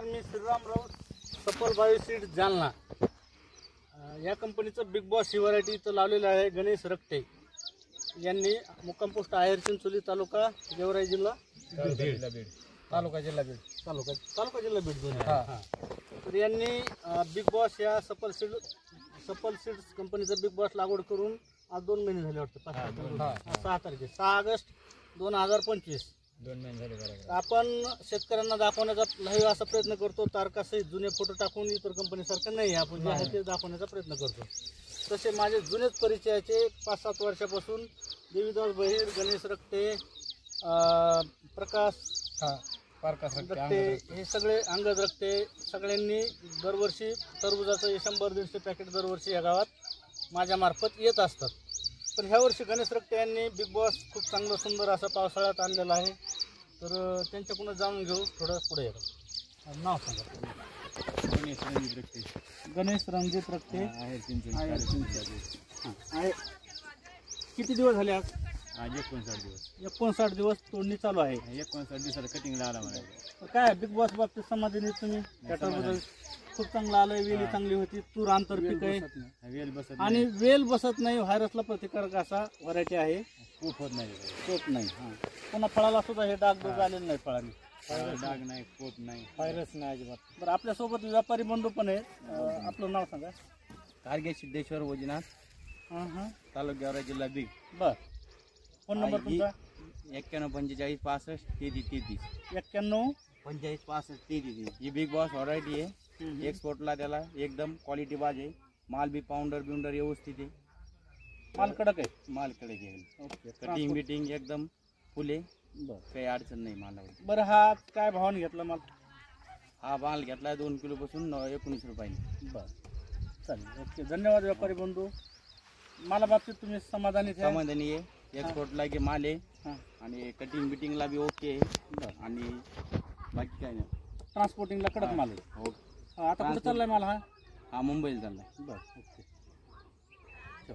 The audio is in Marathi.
मी श्रीरामराव सफल बायोसीड जालना या कंपनीचं बिग बॉस ही व्हरायटी इथं लावलेलं आहे. गणेश रक्ते यांनी मुक्काम पोस्ट आहेर चिंचोली तालुका गेवराई जिल्हा बीड तालुका जिल्हा बीड दोन्ही. हां तर यांनी बिग बॉस या सफल सीड्स कंपनीचं बिग बॉस लागवड करून आज 2 महिने झाले वाटतं. 6 तारखे 6 ऑगस्ट 2025 2 महिने झाले बरोबर. आपण शेतकऱ्यांना दाखवण्याचा लहान असा प्रयत्न करतो. तारकासहित जुने फोटो टाकून इतर कंपनीसारखं नाही, आपण जे आहे ते दाखवण्याचा प्रयत्न करतो. तसे माझे जुनेच परिचयाचे 5-7 वर्षापासून देवीदास बहिर, गणेश रक्ते, प्रकाश रक्ते, हे सगळे अंगद रक्ते सगळ्यांनी दरवर्षी टरबुजाचं 100-150 पॅकेट दरवर्षी या गावात माझ्यामार्फत येत असतात. पण ह्या वर्षी गणेश रक्ते यांनी बिग बॉस खूप चांगलं सुंदर असं पावसाळ्यात आणलेलं आहे. तर त्यांच्याकडून जाणून घेऊ. थोडं पुढे येतात. नाव सांगा. गणेश रणजित रक्ते आहे. किती दिवस झाले आज? 59 दिवस तोडणी चालू आहे. 59 दिवसाला कटिंगला आला म्हणायचं. काय बिग बॉस बाबतीत समाधानी तुम्ही? टरबूज खूप चांगलं आलंय, वेली चांगली होती, तूर आंतर पीक आहे वेल बसत आणि वेल बसत नाही. व्हायरसला प्रतिकारक असा व्हरायटी आहे. खूप होत नाही. कोप नाही. हां पुन्हा फळाला सुद्धा हे डाग डोग आलेलं नाही. फळाने डाग नाही, कोप नाही, व्हायरस नाही अजिबात. बरं आपल्यासोबत व्यापारी बंधू पण आहेत. आपलं नाव सांगा. कारगे सिद्धेश्वर वैजनाथ, तालुका गेवराई जिल्हा बीड. बर फोन नंबर तुमचा? 91 45 65 33 91 45 65 33. ही बिग बॉस व्हरायटी आहे. एक्सपोर्टला त्याला एकदम क्वालिटी बाज आहे. माल बी पाऊंडर व्यवस्थित आहे. माल कडक आहे. माल कडक आहे. ओके. कटिंग बिटिंग एकदम फुले, बरं काही अडचण नाही मालावर. बरं हा काय भावाने घेतला माल? हा माल घेतला 2 किलो पासून 19 रुपयाने. बरं चालेल. ओके धन्यवाद व्यापारी बंधू. मला बाबतीत तुम्ही समाधानी समाधानी आहे. एक्सपोर्टला की माल आहे आणि कटिंग बिटिंगला बी ओके आहे. आणि बाकी काय नाही. ट्रान्सपोर्टिंगला कडक माल आहे. हो. आता कुठं चाललाय माल हा? हा मुंबईला चाललाय. बरं ओके. चल